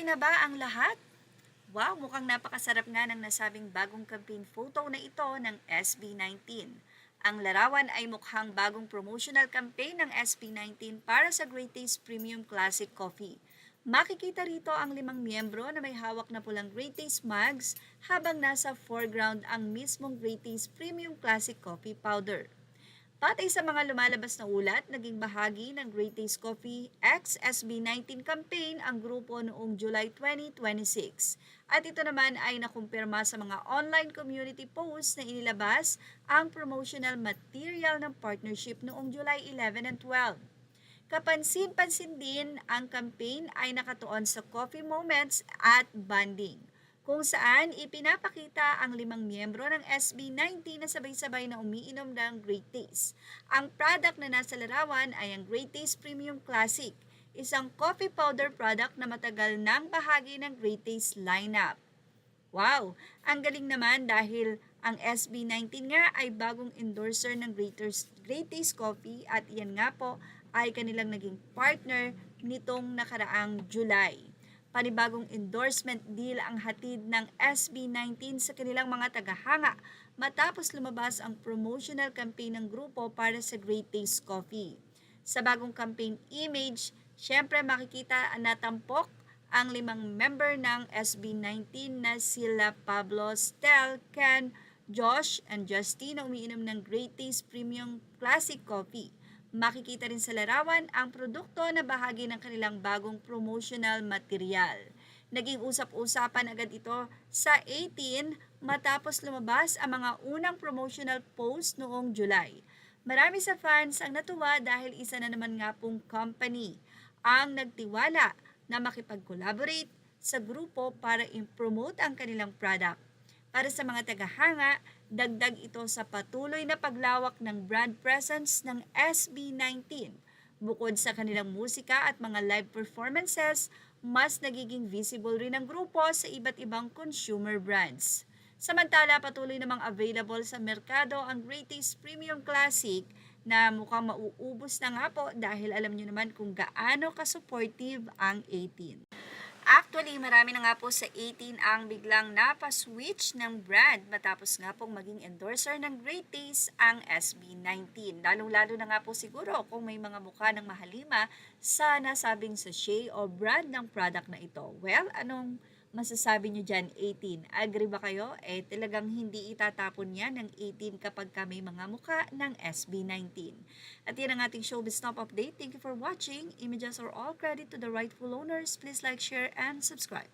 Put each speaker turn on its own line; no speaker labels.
Happy na ba ang lahat? Wow, mukhang napakasarap nga ng nasabing bagong campaign photo na ito ng SB19. Ang larawan ay mukhang bagong promotional campaign ng SB19 para sa Great Taste Premium Classic Coffee. Makikita rito ang 5 miyembro na may hawak na pulang Great Taste mugs habang nasa foreground ang mismong Great Taste Premium Classic Coffee Powder. Patay sa mga lumalabas na ulat, naging bahagi ng Great Taste Coffee x SB19 campaign ang grupo noong July 2026. At ito naman ay nakumpirma sa mga online community posts na inilabas ang promotional material ng partnership noong July 11 and 12. Kapansin-pansin din ang campaign ay nakatuon sa coffee moments at bonding, kung saan ipinapakita ang 5 miyembro ng SB19 na sabay-sabay na umiinom ng Great Taste. Ang product na nasa larawan ay ang Great Taste Premium Classic, isang coffee powder product na matagal nang bahagi ng Great Taste lineup. Wow! Ang galing naman dahil ang SB19 nga ay bagong endorser ng Great Taste Coffee at iyan nga po ay kanilang naging partner nitong nakaraang July. Panibagong endorsement deal ang hatid ng SB19 sa kanilang mga tagahanga matapos lumabas ang promotional campaign ng grupo para sa Great Taste Coffee. Sa bagong campaign image, syempre makikita na tampok ang 5 member ng SB19 na sila Pablo, Stel, Ken, Josh, and Justine na umiinom ng Great Taste Premium Classic Coffee. Makikita rin sa larawan ang produkto na bahagi ng kanilang bagong promotional material. Naging usap-usapan agad ito sa 18 matapos lumabas ang mga unang promotional post noong July. Marami sa fans ang natuwa dahil isa na naman nga pong company ang nagtiwala na makipag-collaborate sa grupo para i-promote ang kanilang product. Para sa mga tagahanga, dagdag ito sa patuloy na paglawak ng brand presence ng SB19. Bukod sa kanilang musika at mga live performances, mas nagiging visible rin ang grupo sa iba't ibang consumer brands. Samantala, patuloy namang available sa merkado ang Great Taste Premium Classic na mukhang mauubos na nga po dahil alam nyo naman kung gaano ka-supportive ang 18. Actually, marami na nga po sa 18 ang biglang napaswitch ng brand matapos nga pong maging endorser ng Great Taste ang SB19. Lalong-lalo na nga po siguro kung may mga mukha ng mahalima sa nasabing sachet o brand ng product na ito. Well, anong masasabi nyo dyan, 18? Agree ba kayo? Talagang hindi itatapon yan ng 18 kapag may mga mukha ng SB19. At yan ang ating Showbiz Top Update. Thank you for watching. Images are all credit to the rightful owners. Please like, share, and subscribe.